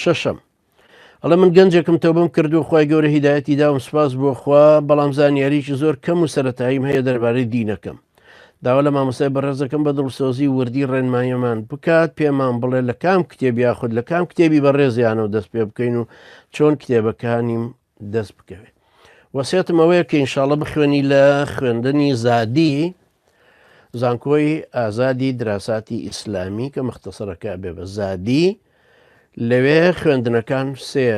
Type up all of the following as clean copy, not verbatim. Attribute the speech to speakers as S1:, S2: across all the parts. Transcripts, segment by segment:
S1: شەشەم ئەڵە من گەنجێکم تەوبەم کردو خی گەورە هیدایەتی داوم سپاس بۆ خوا بەڵام زانیاریی زۆر کەم و سەرەتاییم هەیە دەربارەی دینەکەم داوا لە مامۆستای بەڕێزەکەم بە دڵسۆزی وردی ڕێنماییمان بکات پێمان بڵێ لە کام کتێبی یاخود لە کام کتێبی بەڕێزیانەوە دەست پێ بکەین و چۆن کتێبەکانیم دەست بکەوێت وەسیەتم ئەوەیە کە ئینشاڵە بخوێنی لە خوێندنی زادی زانکۆی ئازادی دراساتی ئیسلامی کە مختصرەکە بێ بە زادی لەوێ خوێندنەکان سێ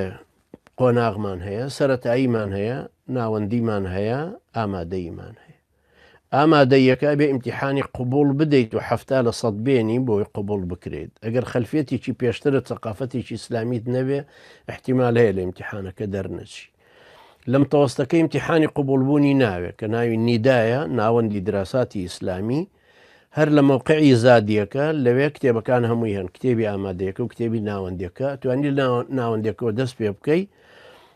S1: قۆناغمان هەیە سەرەتاییمان هەیە ناوەندیمان هەیە ئامادەیمان هەیە ئامادەیەکە بێ ئیمتیحانی قبول بدەیت و هەفتا لە سەد بێنی بۆی قبول بکرێت ئەگەر خەلفێتێکی پێشترە سەقافەتێکی ئیسلامیت نەبێ احتیمال هەیە لە ئیمتیحانەکە دەرنەچی لەم تەوەستەکە ئیمتیحانی قبولبوونی ناوێت کە ناوی نیدایە ناوەندی دراساتی ئیسلامی هەر لە مووقعی زادیەکە لەوێ کتێبەکان هەمووی هەن کتێبی ئامادەیەکە و کتێبی ناوەندەکە توانی ناوەندێکەوە دەست پێ بکەی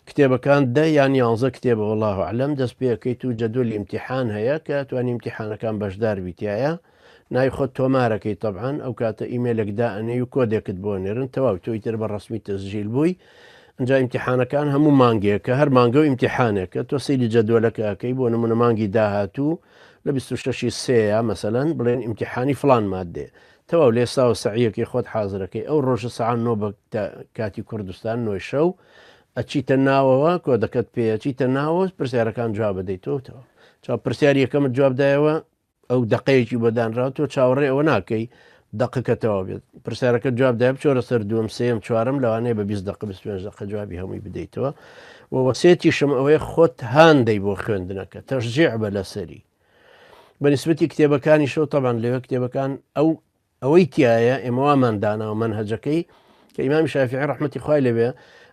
S1: کتێبەکان دە یان 11 کتێبە والله ئەعلەم دەست پێەکەیت و جەدولی ئیمتیحان هەیە کە توانی ئیمتیحانەکان بەشدار بیتایە ناوی خۆت تۆمارەکەی تەبعاً ئەو کاتە ئیمێلێکدا ئەنێ و کۆدێکت بۆ نێرن تەواو تۆی تر بە ڕسمی تەسجیل بووی ئەجا ئیمتیحانەکان هەموو مانگەیەکە هەر مانگە و ئیمتیحانێکە تۆ سەیری جەدوەلەکەکەی بۆ نمونە مانگی داهاتوو لە 26 سەیە مەسەلەن بڵێن ئیمتیحانی فلان مادێ تەواو لێستا و سەعیەکەی خۆت حازرەکەی ئەو ڕۆژە سەعات 9 بە کاتی کوردستان 9 شەو ئەچیتە ناوەوە کۆ دەکەت پێچیتە ناوە پرسیارەکان جواب بدەیتەوە چاو پرسیاری یەکەمت جوابدایەوە ئەو دقەیەکی بەدانراوە تۆ چاوەڕێ ئەوە ناکەی دقەکەتەوە بێت پرسیارەکە جوابدای بچۆرە سەر دووەم سێم چوارم لەوانەیە بە 20 دقە 25 دقە جوابی هەمووی بدەیتەوە وەسێتیشم ئەوەیە خۆت هاندەی بۆ خوێندنەکە تەشجیع بە لەسەری بەنسبەتی کتێبەکانی شەو تەبان لەوێ کتێبەکان ئەوەی تایە ئێمە وامان داناوە منهەجەکەی کە ئیمامی شافعی ڕەحمەتی خوای لەوێ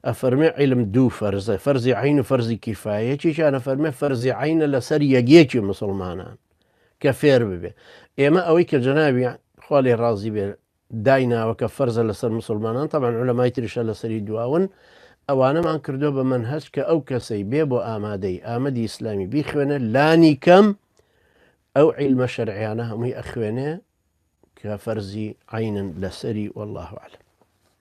S1: ئەفەرمێ عیلم دوو فەرزە فەرزی عین و فەرزی کیفایەکیشان ئەفەرمێ فەرزی عینە لەسەر یەکێکی مسلمانان کە فێر ببێ ئێمە ئەوەی کە جەنابی خوا لێ ڕازی بێ دایناوە کە فەرزە لەسەر مسلمانان تەبان عولەمای تریشە لەسەری دواون ئەوانەمان کردو بە منهەج کە ئەو کەسەی بێ بۆ ئامادەی ئامەدی ئیسلامی بیخوێنە لانی کەم ئەو عیلمە شەرعیانە هەمووی ئەخوێنێ کە فەرزی عینن لەسەری والله ئەعلەم